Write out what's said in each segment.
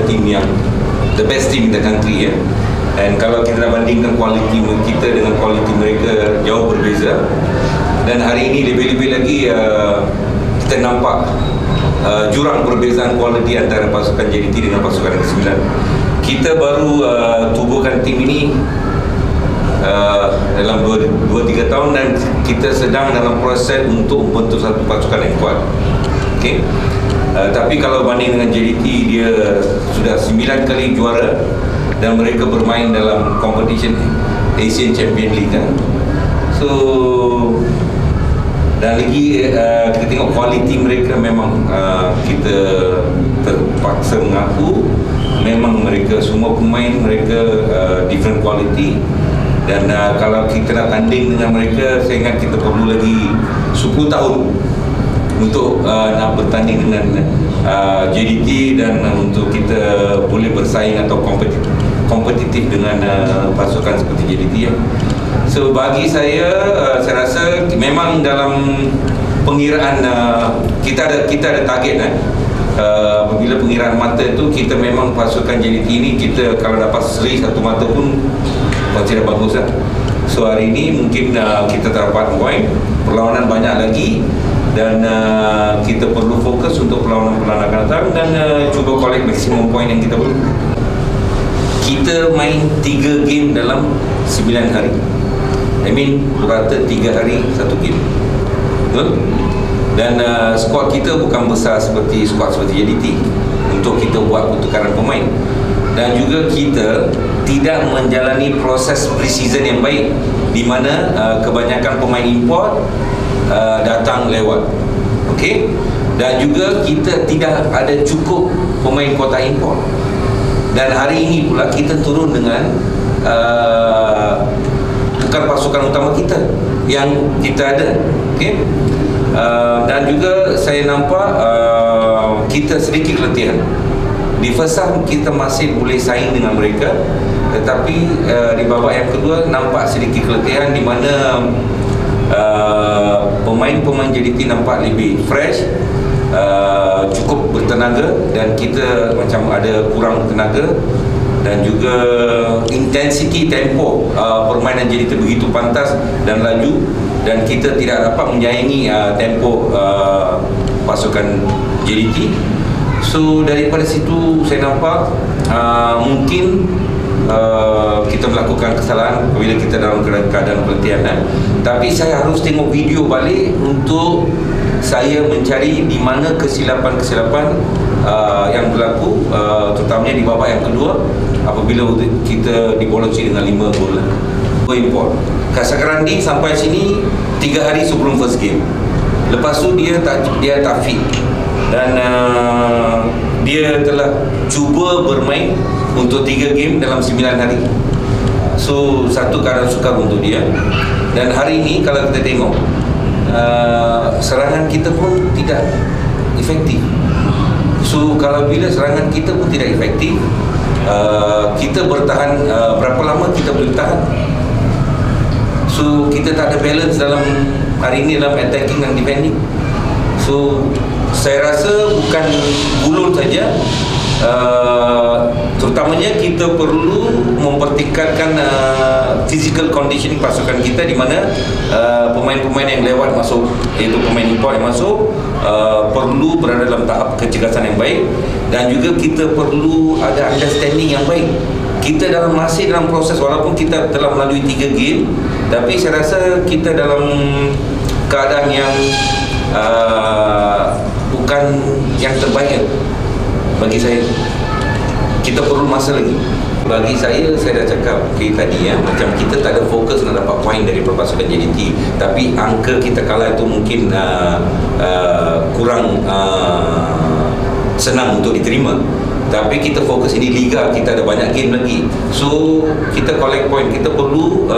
team yang the best team in the country, ya. Dan kalau kita nak bandingkan kualiti kita dengan kualiti mereka, jauh berbeza. Dan hari ini lebih-lebih lagi kita nampak jurang perbezaan kualiti antara pasukan JDT dengan pasukan Negeri Sembilan. Kita baru tubuhkan tim ini dalam 2-3 tahun, dan kita sedang dalam proses untuk membentuk satu pasukan yang kuat. Okay? Tapi kalau banding dengan JDT, dia sudah 9 kali juara dan mereka bermain dalam competition Asian Champion League, kan? So, dan lagi kita tengok kualiti mereka, memang kita terpaksa mengaku memang mereka semua pemain mereka different quality. Dan kalau kita nak tanding dengan mereka, saya ingat kita perlu lagi 10 tahun untuk nak bertanding dengan JDT, dan untuk kita boleh bersaing atau kompetitif dengan pasukan seperti JDT, ya. So bagi saya rasa memang dalam pengiraan kita ada target, apabila pengiraan mata itu, kita memang pasukan JDT ini, kita kalau dapat seri satu mata pun masih dah bagus, lah. So hari ini mungkin kita dapat poin, perlawanan banyak lagi, dan kita perlu fokus untuk perlawanan akan datang, dan cuba collect maksimum poin yang kita boleh. Kita main 3 game dalam 9 hari. I mean rata 3 hari 1 game. Betul? Dan skuad kita bukan besar seperti skuad seperti JDT untuk kita buat pertukaran pemain. Dan juga kita tidak menjalani proses pre-season yang baik, di mana kebanyakan pemain import datang lewat. Okey? Dan juga kita tidak ada cukup pemain kuota import. Dan hari ini pula kita turun dengan bukan pasukan utama kita yang kita ada. Okey? Dan juga saya nampak kita sedikit keletihan. Di first half kita masih boleh saing dengan mereka, tetapi di babak yang kedua nampak sedikit keletihan, di mana pemain-pemain JDT nampak lebih fresh, cukup bertenaga, dan kita macam ada kurang tenaga. Dan juga intensity tempo permainan JDT begitu pantas dan laju, dan kita tidak dapat menyaingi tempo pasukan JDT. So daripada situ saya nampak mungkin kita melakukan kesalahan apabila kita dalam keadaan keletihan, tapi saya harus tengok video balik untuk saya mencari di mana kesilapan-kesilapan yang berlaku, terutamanya di babak yang kedua apabila kita dibolonci dengan 5 gol import. Kasagrandi sampai sini 3 hari sebelum first game. Lepas tu dia tak fit, dan dia telah cuba bermain untuk 3 game dalam 9 hari. So satu keadaan sukar untuk dia. Dan hari ini kalau kita tengok serangan kita pun tidak efektif. So kalau bila serangan kita pun tidak efektif, kita bertahan berapa lama kita boleh tahan. So kita tak ada balance dalam hari ini dalam attacking dan defending. So saya rasa bukan Gulun saja, terutamanya kita perlu mempertingkatkan physical conditioning pasukan kita, di mana pemain-pemain yang lewat masuk, iaitu pemain import yang masuk, perlu berada dalam tahap kecergasan yang baik, dan juga kita perlu ada understanding yang baik. Kita masih dalam proses, walaupun kita telah melalui 3 game, tapi saya rasa kita dalam keadaan yang bukan yang terbaik bagi saya. Kita perlu masa lagi. Bagi saya dah cakap tadi, macam kita tak ada fokus nak dapat poin dari pasukan JDT, tapi angka kita kalah itu mungkin kurang senang untuk diterima. Tapi kita fokus, ini liga, kita ada banyak game lagi, so kita collect point. Kita perlu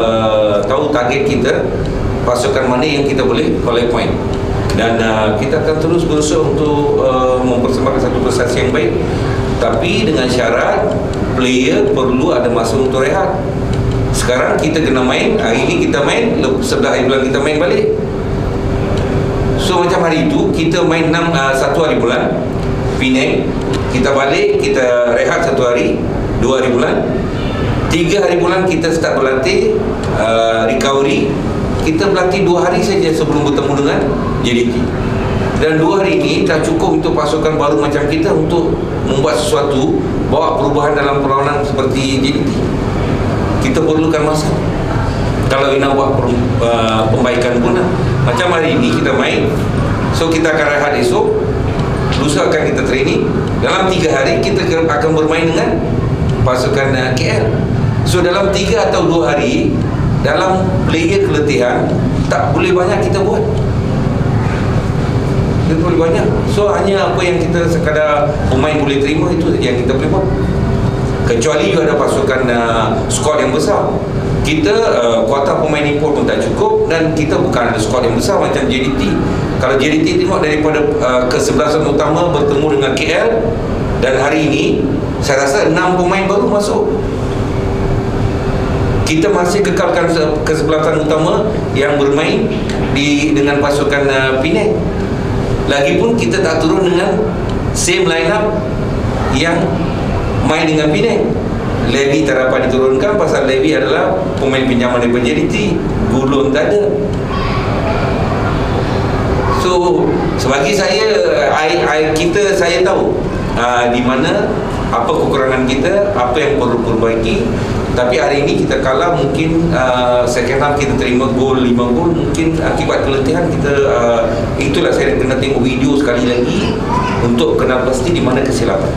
tahu target kita, pasukan mana yang kita boleh collect point, dan kita akan terus berusaha untuk mempersembahkan satu prestasi yang baik, tapi dengan syarat player perlu ada masa untuk rehat. Sekarang kita kena main, hari ini kita main, 11 hari bulan kita main balik. So macam hari itu kita main 1 hari bulan Penang, kita balik, kita rehat 3 hari bulan kita start berlatih, recovery. Kita berlatih 2 hari saja sebelum bertemu dengan JDT. Dan 2 hari ini tak cukup untuk pasukan baru macam kita untuk membuat sesuatu, bawa perubahan dalam perlawanan seperti JDT. Kita perlukan masa. Kalau nak buat pembaikan pun lah. Macam hari ini kita main, so kita akan rehat esok, lusa akan kita training. Dalam 3 hari kita akan bermain dengan pasukan KL. So dalam 3 atau 2 hari, dalam player keletihan, tak boleh banyak kita buat. Kita boleh banyak. So hanya apa yang kita sekadar pemain boleh terima, itu yang kita boleh buat. Kecuali ada pasukan squad yang besar. Kita kuota pemain import pun tak cukup, dan kita bukan ada squad yang besar macam JDT. Kalau JDT tengok daripada kesebelasan utama bertemu dengan KL, dan hari ini saya rasa 6 pemain baru masuk. Kita masih kekalkan kesebelasan utama yang bermain dengan pasukan Penang. Lagipun kita tak turun dengan same line up yang main dengan Penang. Levy tak dapat diturunkan pasal Levy adalah pemain pinjaman daripada JDT. Gulun tak ada. So sebagi saya, saya tahu di mana apa kekurangan kita, apa yang perlu perbaiki. Tapi hari ini kita kalah, mungkin second half kita terima gol 5 gol, mungkin akibat keletihan kita. Itulah saya kena tengok video sekali lagi untuk kenal pasti di mana kesilapan.